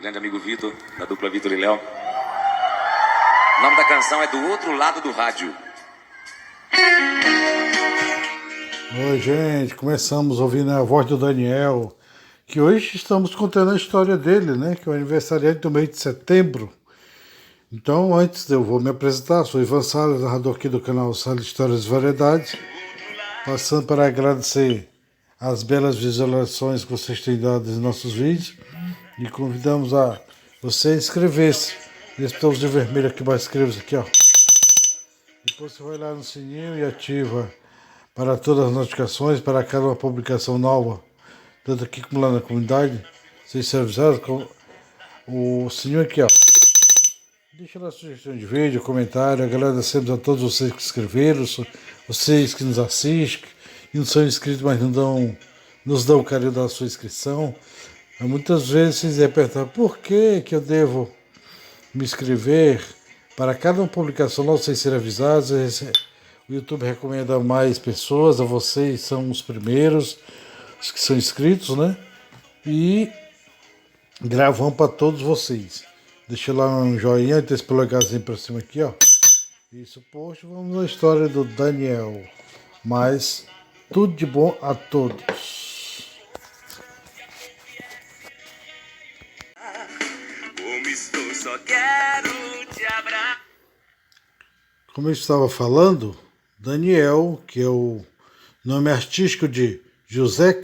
grande amigo Vitor, da dupla Vitor e Léo. O nome da canção é Do Outro Lado do Rádio. Oi, gente, começamos ouvindo a voz do Daniel, que hoje estamos contando a história dele, né? Que é o aniversariante do mês de setembro. Então, antes eu vou me apresentar, sou Ivan Salles, narrador aqui do canal Salles Histórias e Variedades, passando para agradecer as belas visualizações que vocês têm dado nos nossos vídeos e convidamos a você a inscrever-se nesse botãozinho vermelho aqui, mais inscreva-se aqui, ó. Depois você vai lá no sininho e ativa para todas as notificações, para cada uma publicação nova, tanto aqui como lá na comunidade, vocês serão avisados com o sininho aqui, ó. Deixa lá a sugestão de vídeo, comentário, agradecemos a todos vocês que se inscreveram, vocês que nos assistem, e não são inscritos, mas nos dão o carinho da sua inscrição. Muitas vezes vocês devem perguntar por que eu devo me inscrever. Para cada publicação nova, vocês serem avisados, o YouTube recomenda a mais pessoas, a vocês são os primeiros, os que são inscritos, né? E gravamos para todos vocês. Deixa lá um joinha, tem esse polegarzinho para cima aqui, ó. Isso, poxa, vamos na história do Daniel. Mas tudo de bom a todos. Como estou, só quero te abraçar. Como eu estava falando, Daniel, que é o nome artístico de José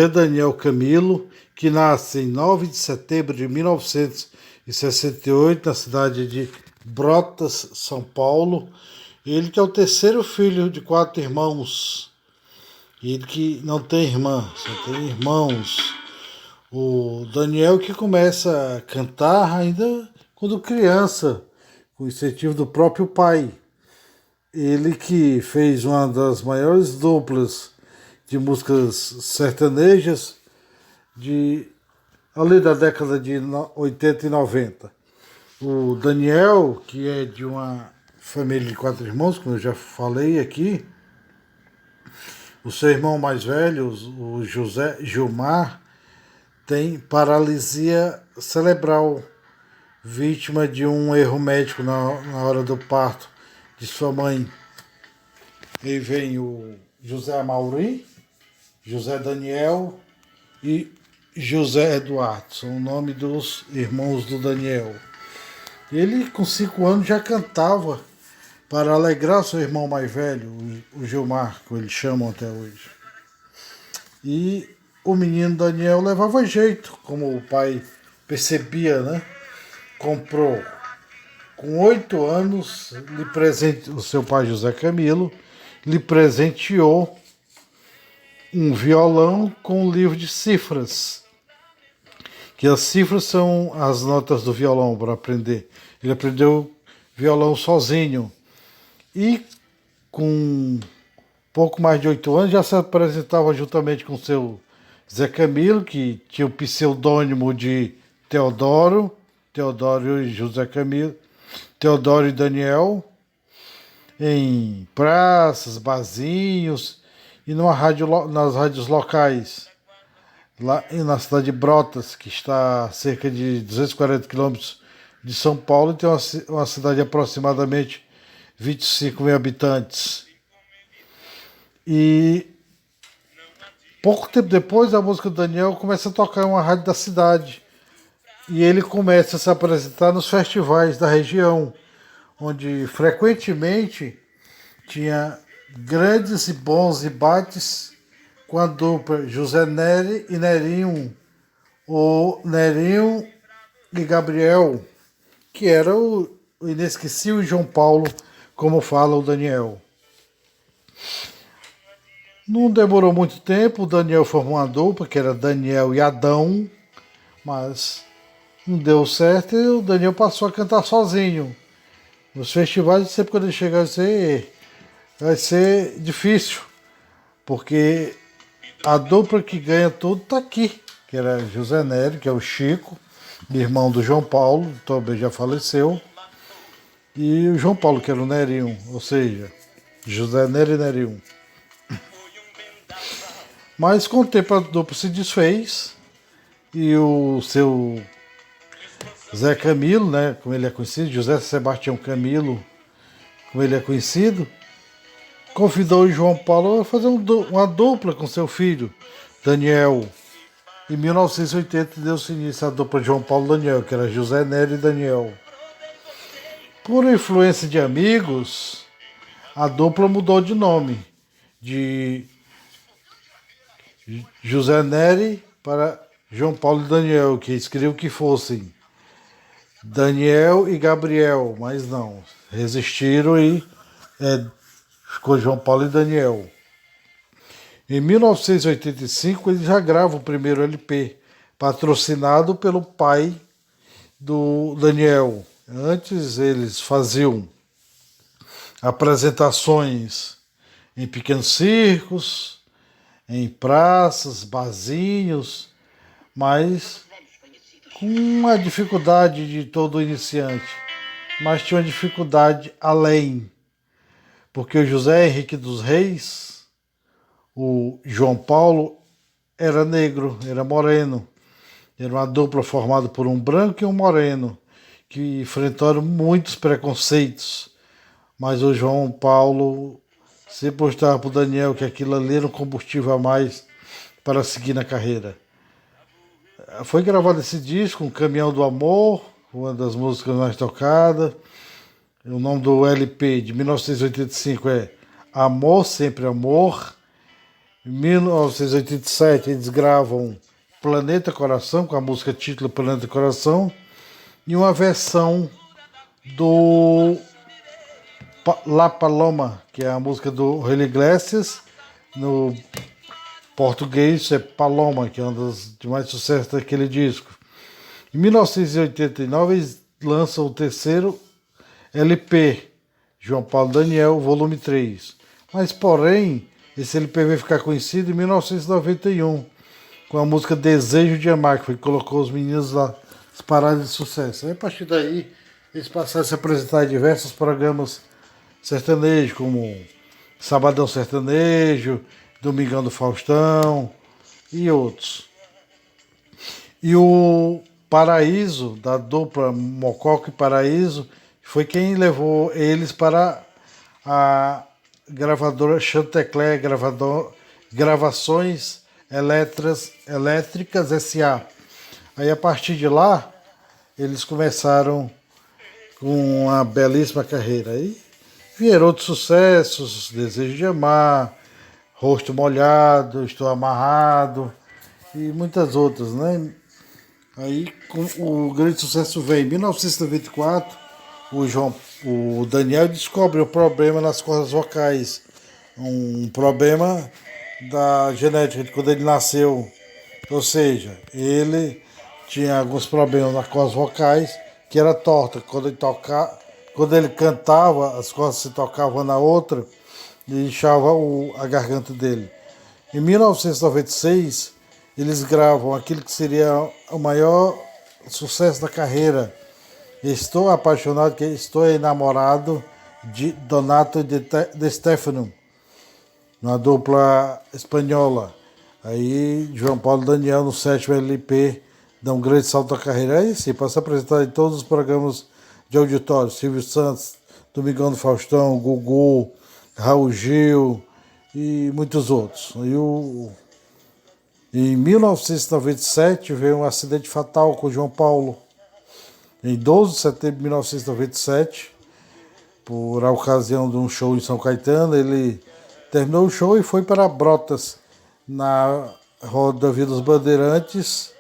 Daniel Camilo, que nasce em 9 de setembro de 1968, na cidade de Brotas, São Paulo. Ele que é o terceiro filho de 4 irmãos. Ele que não tem irmã, só tem irmãos. O Daniel que começa a cantar ainda quando criança, com incentivo do próprio pai. Ele que fez uma das maiores duplas de músicas sertanejas ali da década de 80 e 90. O Daniel, que é de uma família de 4 irmãos, como eu já falei aqui, o seu irmão mais velho, o José Gilmar, tem paralisia cerebral, vítima de um erro médico na hora do parto de sua mãe. Aí vem o José Amauri, José Daniel e José Eduardo, são o nome dos irmãos do Daniel. Ele, com 5 anos, já cantava para alegrar seu irmão mais velho, o Gilmar, que eles chamam até hoje. E o menino Daniel levava jeito, como o pai percebia, né? Comprou, com 8 anos, o seu pai José Camilo lhe presenteou um violão com um livro de cifras, que as cifras são as notas do violão para aprender. Ele aprendeu violão sozinho e com pouco mais de 8 anos já se apresentava juntamente com seu Zé Camilo, que tinha o pseudônimo de Teodoro e José Camilo, Teodoro e Daniel, em praças, barzinhos e nas rádios locais, lá na cidade de Brotas, que está a cerca de 240 quilômetros de São Paulo, e tem uma cidade de aproximadamente 25 mil habitantes. E pouco tempo depois, a música do Daniel começa a tocar em uma rádio da cidade. E ele começa a se apresentar nos festivais da região, onde frequentemente tinha grandes e bons embates com a dupla José Nery e Nerinho, ou Nerinho e Gabriel, que era o inesquecível João Paulo, como fala o Daniel. Não demorou muito tempo, o Daniel formou uma dupla, que era Daniel e Adão, mas não deu certo e o Daniel passou a cantar sozinho. Nos festivais, sempre quando ele chegar vai ser difícil, porque a dupla que ganha tudo está aqui, que era José Nery, que é o Chico, irmão do João Paulo, também já faleceu, e o João Paulo, que era o Nerinho, ou seja, José Nery e Nerinho. Mas com o tempo a dupla se desfez e o seu Zé Camilo, né, como ele é conhecido, José Sebastião Camilo, como ele é conhecido, convidou o João Paulo a fazer uma dupla com seu filho, Daniel. Em 1980 deu-se início à dupla João Paulo e Daniel, que era José Nery e Daniel. Por influência de amigos, a dupla mudou de nome, de José Nery para João Paulo e Daniel, que escreveu que fossem Daniel e Gabriel, mas não, resistiram e ficou João Paulo e Daniel. Em 1985 ele já grava o primeiro LP, patrocinado pelo pai do Daniel. Antes eles faziam apresentações em pequenos circos, em praças, barzinhos, mas com uma dificuldade de todo iniciante. Mas tinha uma dificuldade além, porque o José Henrique dos Reis, o João Paulo, era negro, era moreno. Era uma dupla formada por um branco e um moreno, que enfrentaram muitos preconceitos. Mas o João Paulo sempre mostrava para o Daniel que aquilo ali era um combustível a mais para seguir na carreira. Foi gravado esse disco, Um Caminhão do Amor, uma das músicas mais tocadas. O nome do LP de 1985 é Amor, Sempre Amor. Em 1987 eles gravam Planeta Coração, com a música título Planeta Coração, e uma versão do La Paloma, que é a música do Julio Iglesias. No português é Paloma, que é um dos de mais sucessos daquele disco. Em 1989 eles lançam o terceiro LP, João Paulo Daniel, volume 3. Mas, porém, esse LP vai ficar conhecido em 1991, com a música Desejo de Amar, que foi que colocou os meninos lá, as paradas de sucesso. Aí, a partir daí, eles passaram a se apresentar em diversos programas sertanejos, como Sabadão Sertanejo, Domingão do Faustão e outros. E o Paraíso, da dupla Mococa e Paraíso, foi quem levou eles para a gravadora Chantecler, Gravações Elétricas S.A. Aí, a partir de lá, eles começaram com uma belíssima carreira. Aí vieram outros sucessos, Desejo de Amar, Rosto Molhado, Estou Amarrado e muitas outras, né? Aí o grande sucesso veio em 1994, o Daniel descobre o problema nas cordas vocais, um problema da genética de quando ele nasceu, ou seja, ele tinha alguns problemas nas cordas vocais, que era torta. Quando ele cantava, as cordas se tocavam na outra e inchava a garganta dele. Em 1996, eles gravam aquilo que seria o maior sucesso da carreira, Estou Apaixonado, que estou enamorado, de Donato de Stefano, uma dupla espanhola. Aí João Paulo e Daniel, no sétimo LP, dão um grande salto da carreira. Aí sim, para se apresentar em todos os programas de auditório, Silvio Santos, Domingão do Faustão, Gugu, Raul Gil e muitos outros. Em 1997 veio um acidente fatal com o João Paulo. Em 12 de setembro de 1997, por ocasião de um show em São Caetano, ele terminou o show e foi para Brotas, na rodovia dos Bandeirantes.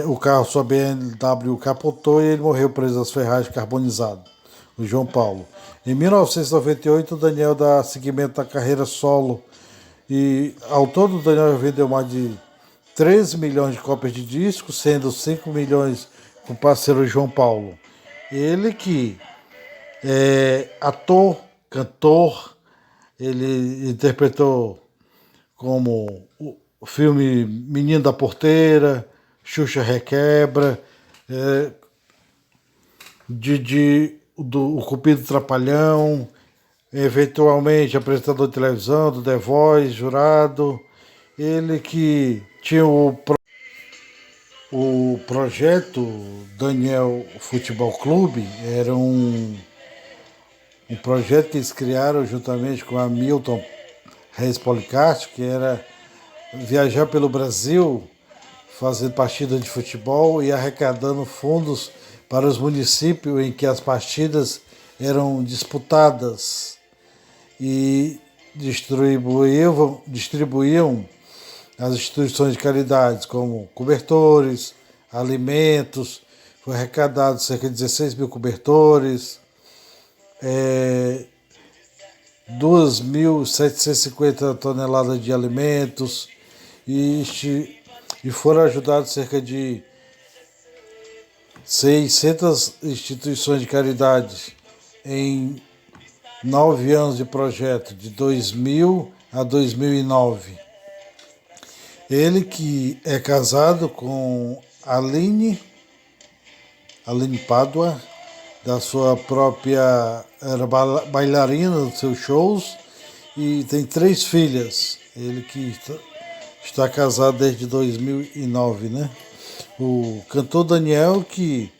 O carro, sua BMW, capotou e ele morreu preso às ferragens carbonizadas, o João Paulo. Em 1998, o Daniel dá seguimento à carreira solo e ao todo o Daniel vendeu mais de 13 milhões de cópias de discos, sendo 5 milhões com o parceiro João Paulo. Ele que é ator, cantor, ele interpretou como o filme Menino da Porteira, Xuxa Requebra, o Cupido Trapalhão, eventualmente apresentador de televisão, do The Voice, jurado. Ele que tinha o projeto Daniel Futebol Clube, era um projeto que eles criaram juntamente com a Milton Reis Policastro, que era viajar pelo Brasil fazendo partidas de futebol e arrecadando fundos para os municípios em que as partidas eram disputadas e distribuíam as instituições de caridade, como cobertores, alimentos. Foi arrecadado cerca de 16 mil cobertores, 2.750 toneladas de alimentos e foram ajudados cerca de 600 instituições de caridade em 9 anos de projeto, de 2000 a 2009. Ele que é casado com Aline Pádua, da sua própria, era bailarina dos seus shows, e tem 3 filhas. Ele que está casado desde 2009, né? O cantor Daniel, que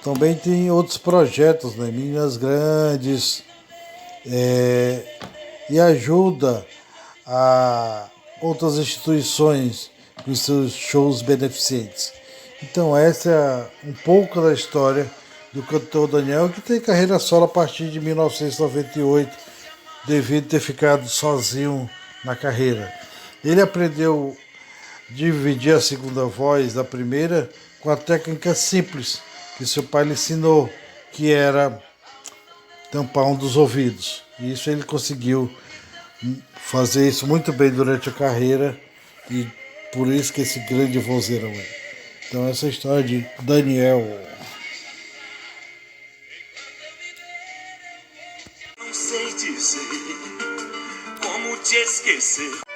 também tem outros projetos, né? Minas Grandes, e ajuda a outras instituições com seus shows beneficentes. Então essa é um pouco da história do cantor Daniel, que tem carreira solo a partir de 1998, devido a ter ficado sozinho na carreira. Ele aprendeu a dividir a segunda voz da primeira com a técnica simples que seu pai lhe ensinou, que era tampar um dos ouvidos. E isso ele conseguiu fazer isso muito bem durante a carreira, e por isso que esse grande vozeirão é. Então essa é a história de Daniel. Não sei dizer como te esquecer.